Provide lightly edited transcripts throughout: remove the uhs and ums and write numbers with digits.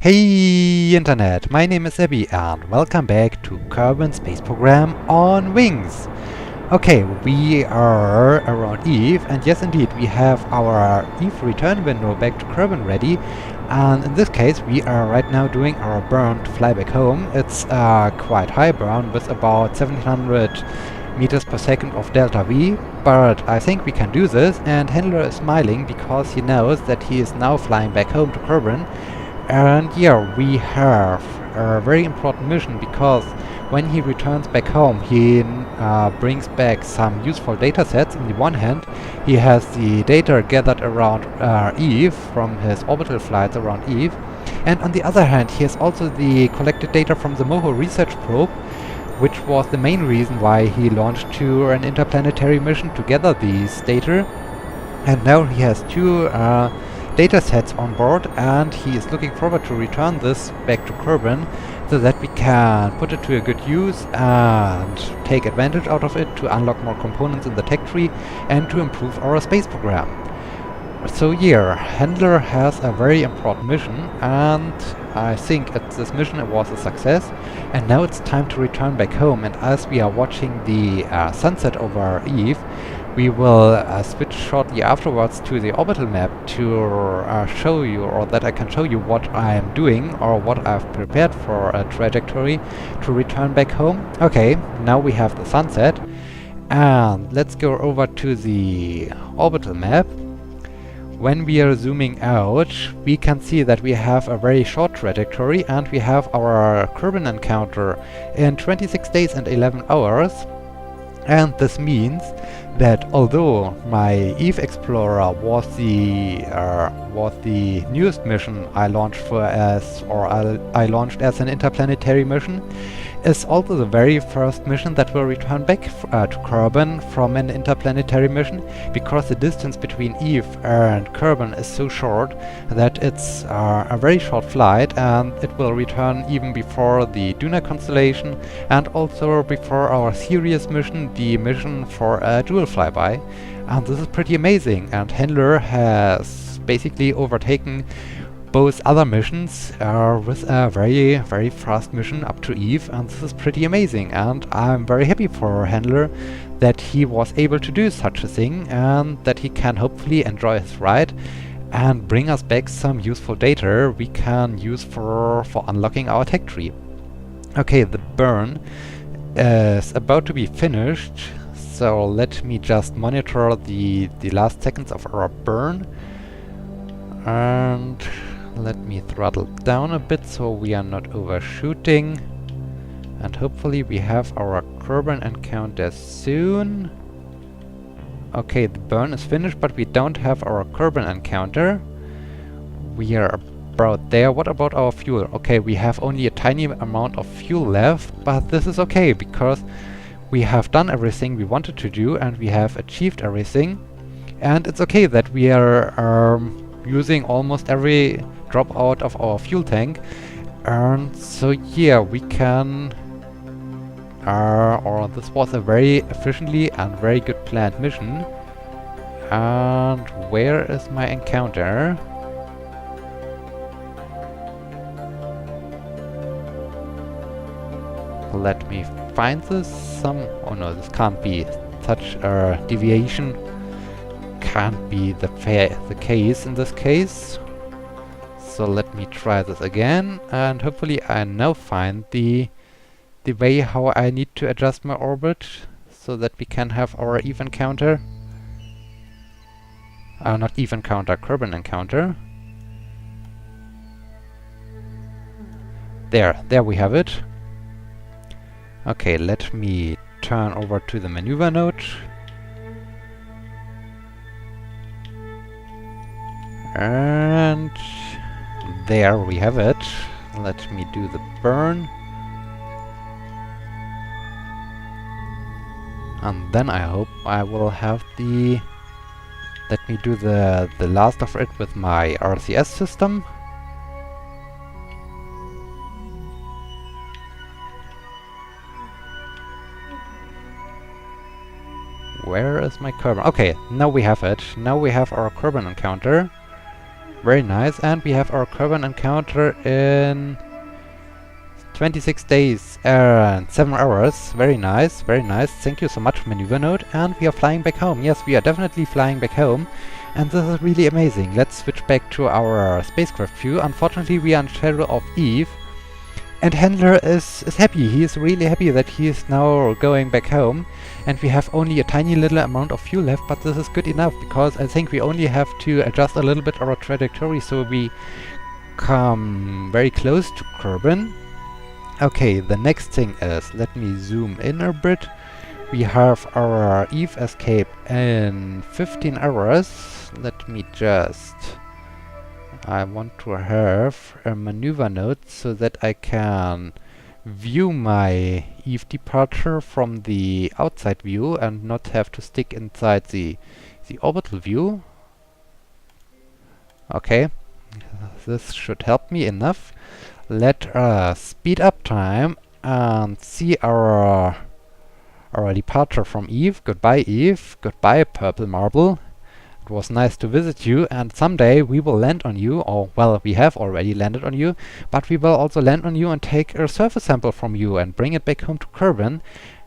Hey Internet, my name is Abby and welcome back to Kerbal Space Program on Wings. Okay, we are around Eve, and yes indeed, we have our Eve return window back to Kerbin ready. And in this case, we are right now doing our burn to fly back home. It's a quite high burn with about 1700 meters per second of delta V, but I think we can do this, and Henler is smiling because he knows that he is now flying back home to Kerbin. And yeah, we have a very important mission because when he returns back home, he brings back some useful data sets. On the one hand, he has the data gathered around Eve from his orbital flights around Eve, and on the other hand, he has also the collected data from the MOHO research probe, which was the main reason why he launched to an interplanetary mission to gather these data. And now he has two data sets on board, and he is looking forward to return this back to Kerbin so that we can put it to a good use and take advantage out of it to unlock more components in the tech tree and to improve our space program. So yeah, Henler has a very important mission, and I think this mission was a success, and now it's time to return back home. And as we are watching the sunset over Eve, we will switch shortly afterwards to the orbital map to show you, or that I can show you what I am doing or what I've prepared for a trajectory to return back home. Okay, now we have the sunset, and let's go over to the orbital map. When we are zooming out, we can see that we have a very short trajectory, and we have our Kerbin encounter in 26 days and 11 hours. And this means that although my Eve Explorer was the newest mission I launched I launched as an interplanetary mission, is also the very first mission that will return back to Kerbin from an interplanetary mission, because the distance between Eve and Kerbin is so short that it's a very short flight, and it will return even before the Duna constellation and also before our serious mission, the mission for a dual flyby. And this is pretty amazing, and Henler has basically overtaken both other missions with a very, very fast mission up to Eve, and this is pretty amazing, and I'm very happy for Henler that he was able to do such a thing, and that he can hopefully enjoy his ride and bring us back some useful data we can use for unlocking our tech tree. Okay, the burn is about to be finished, so let me just monitor the last seconds of our burn, and let me throttle down a bit so we are not overshooting, and hopefully we have our Kerbin encounter soon. Okay, the burn is finished, but we don't have our Kerbin encounter. We are about there. What about our fuel? Okay, we have only a tiny amount of fuel left, but this is okay because we have done everything we wanted to do and we have achieved everything, and it's okay that we are using almost every drop out of our fuel tank, and so yeah, we can or this was a very efficiently and very good planned mission. And where is my encounter? Let me find this. Oh no, this can't be. Such a deviation can't be the case in this case. So let me try this again, and hopefully I now find the way how I need to adjust my orbit so that we can have our Eve encounter. Not Eve encounter, Kerbin encounter. There we have it. Okay, let me turn over to the maneuver node. And there we have it. Let me do the burn. And then I hope I will have the... Let me do the last of it with my RCS system. Where is my Kerbin? Okay, now we have it. Now we have our Kerbin encounter. Very nice. And we have our Kerbin encounter in 26 days and 7 hours. Very nice, very nice. Thank you so much, maneuver node. And we are flying back home. Yes, we are definitely flying back home. And this is really amazing. Let's switch back to our spacecraft view. Unfortunately, we are in shadow of Eve. And Henler is happy. He is really happy that he is now going back home. And we have only a tiny little amount of fuel left, but this is good enough, because I think we only have to adjust a little bit our trajectory so we come very close to Kerbin. Okay, the next thing is, let me zoom in a bit. We have our Eve escape in 15 hours. Let me just... I want to have a maneuver node so that I can view my Eve departure from the outside view and not have to stick inside the orbital view. Okay, this should help me enough. Let us speed up time and see our departure from Eve. Goodbye, Eve. Goodbye, Purple Marble. It was nice to visit you, and someday we will land on you, or well, we have already landed on you, but we will also land on you and take a surface sample from you and bring it back home to Kerbin,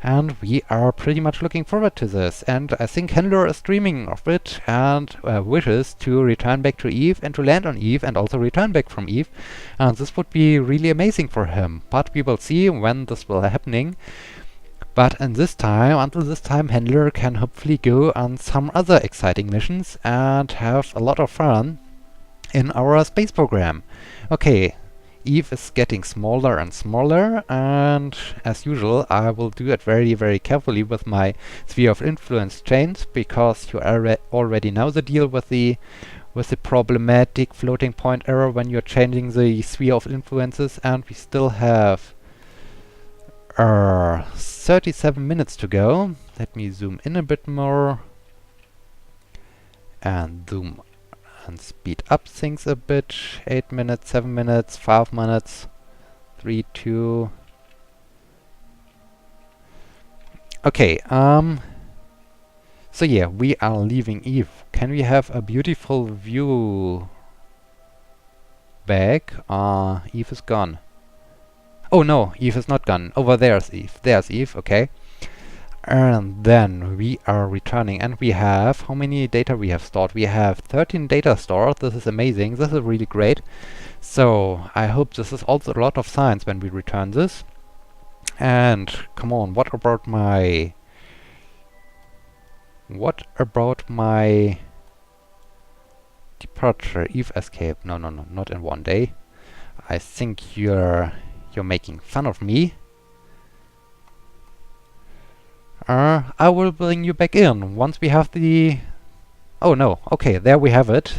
and we are pretty much looking forward to this. And I think Henler is dreaming of it and wishes to return back to Eve and to land on Eve and also return back from Eve, and this would be really amazing for him, but we will see when this will happening. But until this time, Henler can hopefully go on some other exciting missions and have a lot of fun in our space program. Okay, Eve is getting smaller and smaller, and as usual, I will do it very, very carefully with my sphere of influence change, because you already know the deal with the problematic floating point error when you're changing the sphere of influences, and we still have 37 minutes to go. Let me zoom in a bit more and zoom and speed up things a bit. 8 minutes, 7 minutes, 5 minutes, 3, 2. Okay, so yeah, we are leaving Eve. Can we have a beautiful view back? Eve is gone. Oh no, Eve is not gone. Over there's Eve. There's Eve, okay. And then we are returning, and we have... How many data we have stored? We have 13 data stored. This is amazing. This is really great. So, I hope this is also a lot of science when we return this. And, come on, what about my departure? Eve escape. No, not in one day. I think you're making fun of me. I will bring you back in once we have the... Oh no, okay, there we have it.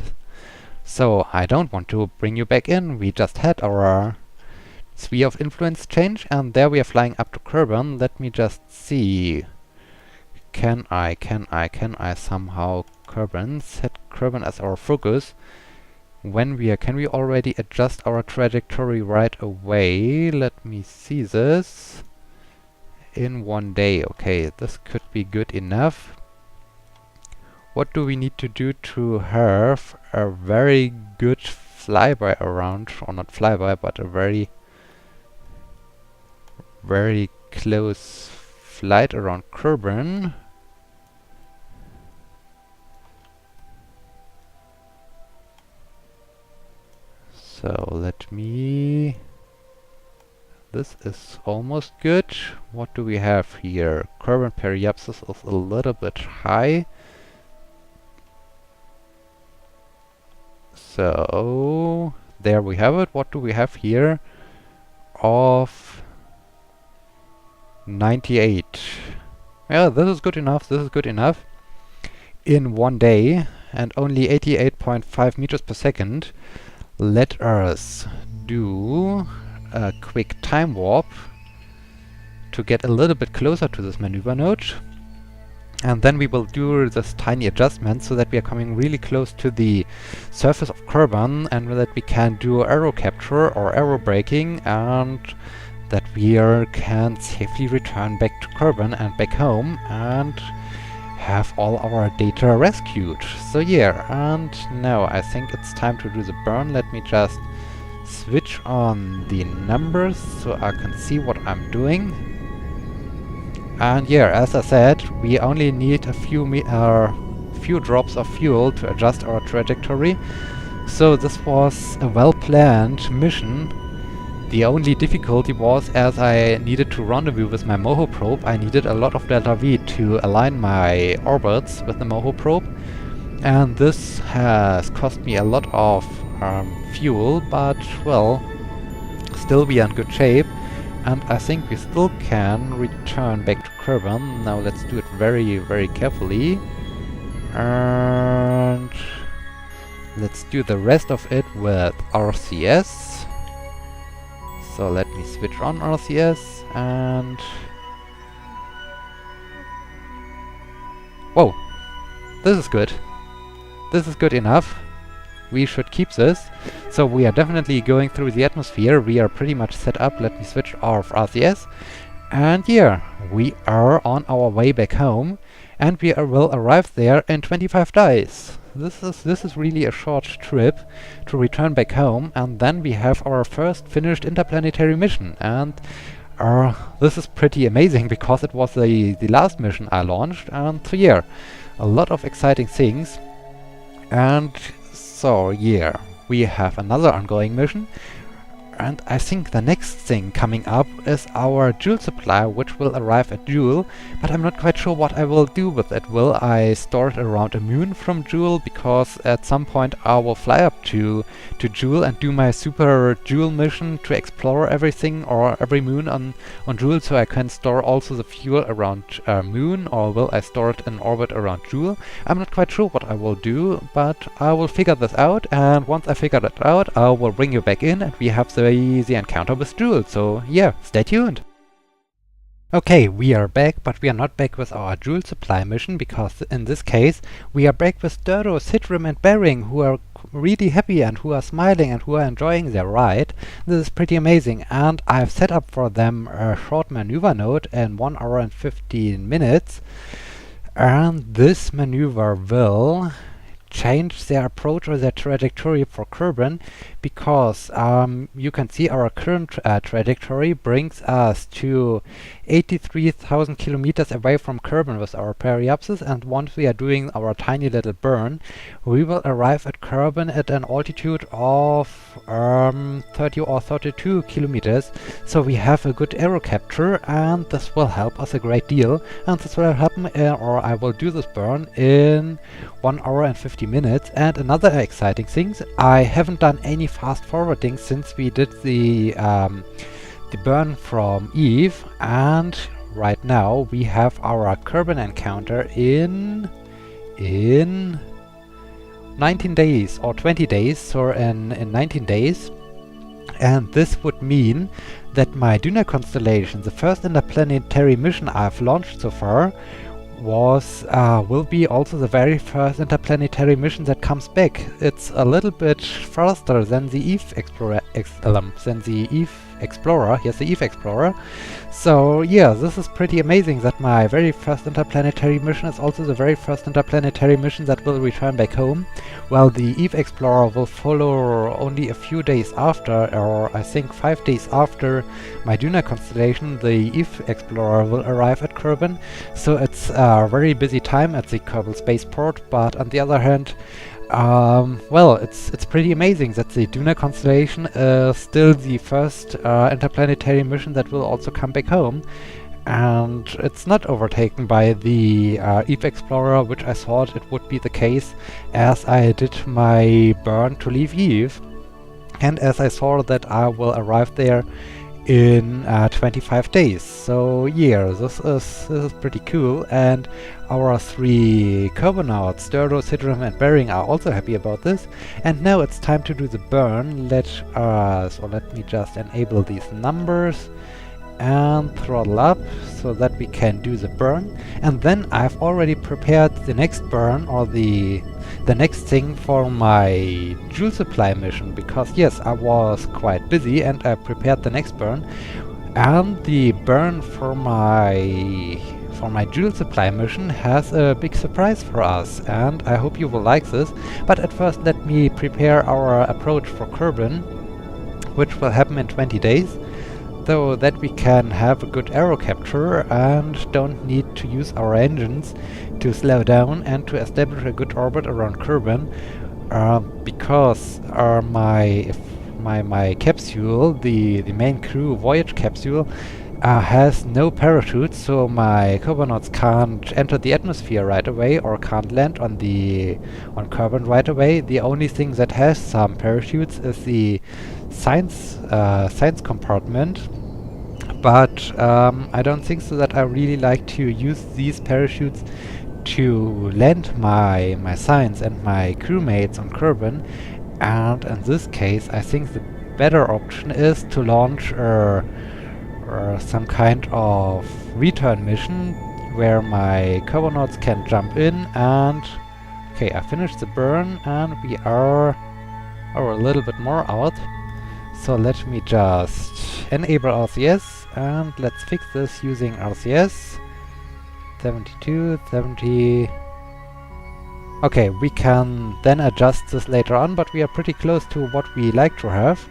So I don't want to bring you back in. We just had our sphere of influence change, and there we are flying up to Kerbin. Let me just see. Can I somehow set Kerbin as our focus? When can we already adjust our trajectory right away? Let me see this. In one day, okay, this could be good enough. What do we need to do to have a very good flyby around, or not flyby, but a very, very close flight around Kerbin? So let me... This is almost good. What do we have here? Kerbin periapsis is a little bit high. So there we have it. What do we have here? Of 98. Yeah, this is good enough. This is good enough. In one day, and only 88.5 meters per second. Let us do a quick time warp to get a little bit closer to this maneuver node, and then we will do this tiny adjustment so that we are coming really close to the surface of Kerbin, and that we can do aero capture or aero braking, and that we can safely return back to Kerbin and back home and have all our data rescued. So yeah, and now I think it's time to do the burn. Let me just switch on the numbers so I can see what I'm doing. And yeah, as I said, we only need a few drops of fuel to adjust our trajectory. So this was a well-planned mission. The only difficulty was, as I needed to rendezvous with my MOHO probe, I needed a lot of delta V to align my orbits with the MOHO probe. And this has cost me a lot of fuel, but well, still we are in good shape. And I think we still can return back to Kerbin. Now let's do it very, very carefully. And let's do the rest of it with RCS. So let me switch on RCS and... Whoa! This is good. This is good enough. We should keep this. So we are definitely going through the atmosphere. We are pretty much set up. Let me switch off RCS. And yeah, we are on our way back home. And we will arrive there in 25 days. This is really a short trip to return back home, and then we have our first finished interplanetary mission. And this is pretty amazing because it was the last mission I launched, and so yeah, a lot of exciting things. And so yeah, we have another ongoing mission. And I think the next thing coming up is our Joule supply, which will arrive at Joule, but I'm not quite sure what I will do with it. Will I store it around a moon from Joule, because at some point I will fly up to Joule and do my super Joule mission to explore everything or every moon on Joule, so I can store also the fuel around moon, or will I store it in orbit around Joule? I'm not quite sure what I will do, but I will figure this out, and once I figure it out, I will bring you back in and we have the encounter with Joule. So yeah, stay tuned. Okay, we are back, but we are not back with our Joule supply mission, because in this case we are back with Sturdo, Citrim and Bering, who are really happy and who are smiling and who are enjoying their ride. This is pretty amazing, and I've set up for them a short maneuver node in 1 hour and 15 minutes, and this maneuver will change their approach or their trajectory for Kerbin, because you can see our current trajectory brings us to 83,000 kilometers away from Kerbin with our periapsis, and once we are doing our tiny little burn, we will arrive at Kerbin at an altitude of 30 or 32 kilometers. So we have a good aero capture, and this will help us a great deal. And this will happen, or I will do this burn in 1 hour and 50 minutes. And another exciting thing, I haven't done any fast forwarding since we did the burn from Eve, and right now we have our Kerbin encounter in 19 days or 20 days, so in 19 days. And this would mean that my Duna constellation, the first interplanetary mission I've launched so far, will be also the very first interplanetary mission that comes back. It's a little bit faster than the Eve Explorer, Yes, the Eve Explorer. So yeah, this is pretty amazing that my very first interplanetary mission is also the very first interplanetary mission that will return back home. Well, the Eve Explorer will follow only a few days after, or I think 5 days after my Duna constellation. The Eve Explorer will arrive at Kerbin, so it's a very busy time at the Kerbal Space Port. But on the other hand, well, it's pretty amazing that the Duna constellation is still the first interplanetary mission that will also come back home, and it's not overtaken by the Eve Explorer, which I thought it would be the case as I did my burn to leave Eve, and as I saw that I will arrive there in 25 days. So yeah, this is pretty cool, and our 3 Kerbinauts, Sturdo, Citrim and Bering, are also happy about this. And now it's time to do the burn. Let me just enable these numbers and throttle up so that we can do the burn. And then I've already prepared the next burn, or the next thing for my Joule supply mission, because yes, I was quite busy and I prepared the next burn. And the burn for my for my Joule supply mission has a big surprise for us, and I hope you will like this. But at first let me prepare our approach for Kerbin, which will happen in 20 days, so that we can have a good aero capture and don't need to use our engines to slow down and to establish a good orbit around Kerbin, because my capsule, the main crew voyage capsule, has no parachute, so my carbonauts can't enter the atmosphere right away or can't land on Kerbin right away. The only thing that has some parachutes is the science compartment, but I don't think so that I really like to use these parachutes to land my science and my crewmates on Kerbin. And in this case, I think the better option is to launch some kind of return mission where my carbonauts can jump in and... Okay, I finished the burn and we are a little bit more out. So let me just enable RCS and let's fix this using RCS. 72, 70... Okay, we can then adjust this later on, but we are pretty close to what we like to have.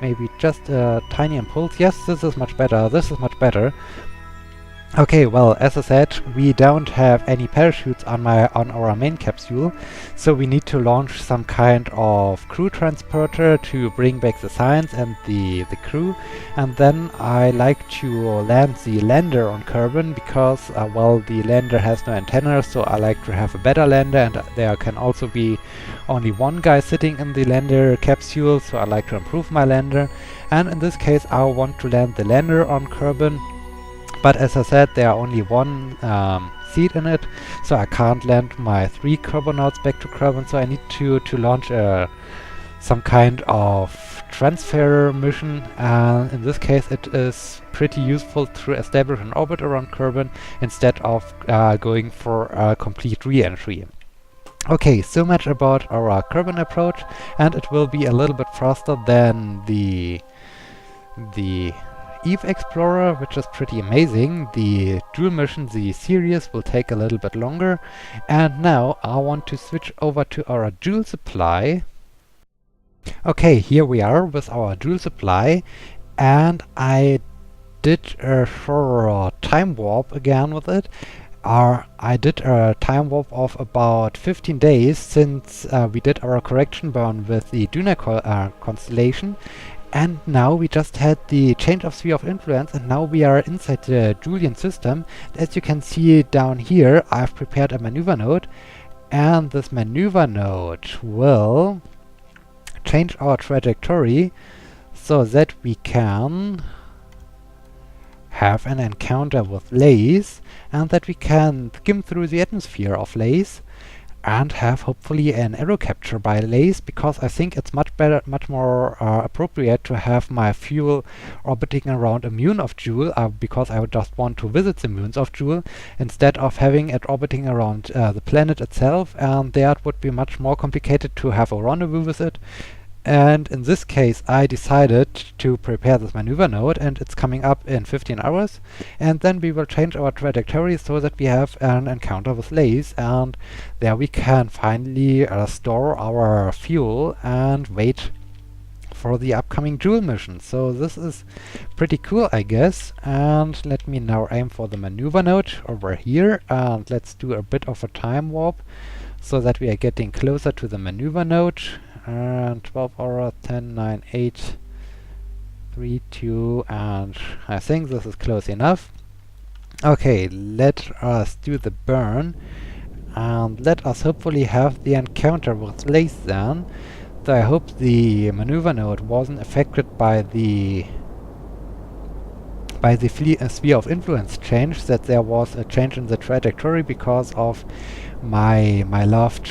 Maybe just a tiny impulse. Yes, this is much better. This is much better. Okay, well, as I said, we don't have any parachutes on our main capsule, so we need to launch some kind of crew transporter to bring back the science and the crew. And then I like to land the lander on Kerbin because, well, the lander has no antenna, so I like to have a better lander, and there can also be only one guy sitting in the lander capsule, so I like to improve my lander. And in this case, I want to land the lander on Kerbin. But as I said, there are only one seat in it, so I can't land my 3 carbonauts back to Kerbin, so I need to launch some kind of transfer mission. In this case, it is pretty useful to establish an orbit around Kerbin instead of going for a complete re-entry. Okay, so much about our Kerbin approach, and it will be a little bit faster than the Eve Explorer, which is pretty amazing. The Joule mission, the series, will take a little bit longer. And now I want to switch over to our Joule supply. Okay, here we are with our Joule supply, and I did a thorough time warp again with it. I did a time warp of about 15 days since we did our correction burn with the Duna constellation. And now we just had the change of sphere of influence, and now we are inside the Julian system. As you can see down here, I've prepared a maneuver node, and this maneuver node will change our trajectory so that we can have an encounter with Lace, and that we can skim through the atmosphere of Lace and have hopefully an aero capture by Lace, because I think it's much more appropriate to have my fuel orbiting around a moon of Joule, because I would just want to visit the moons of Joule instead of having it orbiting around the planet itself, and there it would be much more complicated to have a rendezvous with it. And in this case, I decided to prepare this maneuver node, and it's coming up in 15 hours. And then we will change our trajectory so that we have an encounter with Lace, and there we can finally store our fuel and wait for the upcoming Joule mission. So this is pretty cool, I guess. And let me now aim for the maneuver node over here, and let's do a bit of a time warp so that we are getting closer to the maneuver node. And 12 hours, 10, 9, 8, 3, 2, and I think this is close enough. Okay, let us do the burn, and let us hopefully have the encounter with Lace then. So I hope the maneuver node wasn't affected by the sphere of influence change, that there was a change in the trajectory because of my loved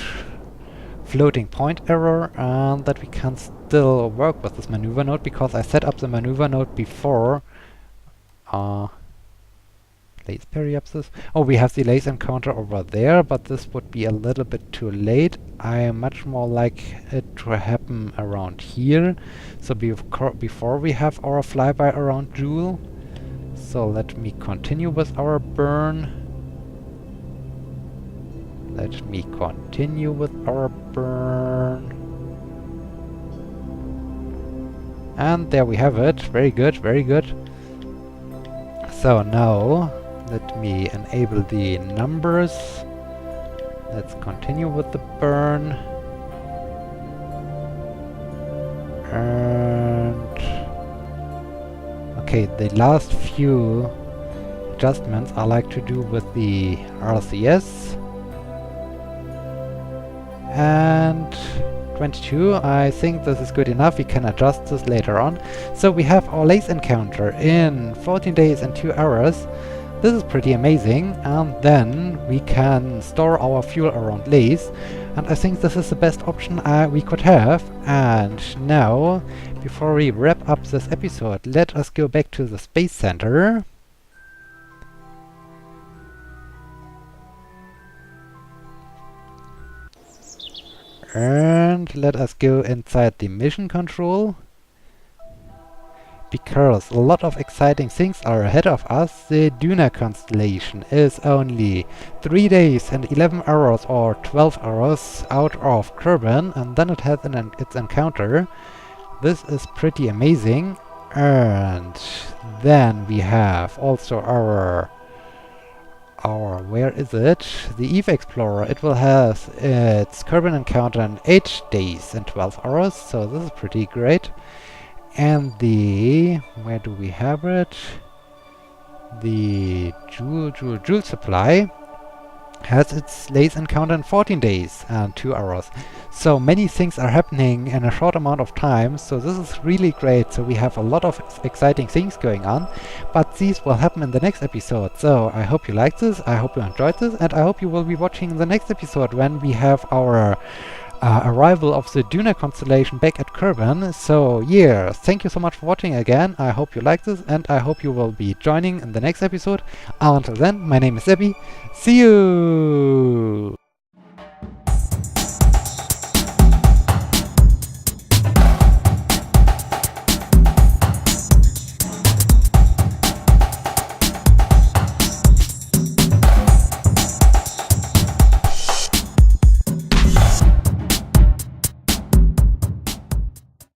floating point error, and that we can still work with this maneuver node because I set up the maneuver node before Lace periapsis. Oh, we have the Lace encounter over there, but this would be a little bit too late. I much more like it to happen around here, so before we have our flyby around Joule. So let me continue with our burn. Let me continue with our burn. And there we have it. Very good, very good. So now, let me enable the numbers. Let's continue with the burn. And okay, the last few adjustments I like to do with the RCS. And 22, I think this is good enough. We can adjust this later on. So we have our lace encounter in 14 days and 2 hours. This is pretty amazing, and then we can store our fuel around lace, and I think this is the best option we could have. And now, before we wrap up this episode, let us go back to the Space Center. And let us go inside the mission control, because a lot of exciting things are ahead of us. The Duna constellation is only 3 days and 11 hours or 12 hours out of Kerbin, and then it has its encounter. This is pretty amazing. And then we have also our where is it? The Eve Explorer. It will have its Kerbin encounter in 8 days and 12 hours, so this is pretty great. And where do we have it? The Joule supply has its lace encounter in 14 days and 2 hours. So many things are happening in a short amount of time, so this is really great. So we have a lot of exciting things going on, but these will happen in the next episode. So I hope you liked this, I hope you enjoyed this, and I hope you will be watching the next episode when we have our arrival of the Duna constellation back at Kerbin. So yeah, thank you so much for watching again. I hope you liked this, and I hope you will be joining in the next episode. Until then, my name is Abby. See you!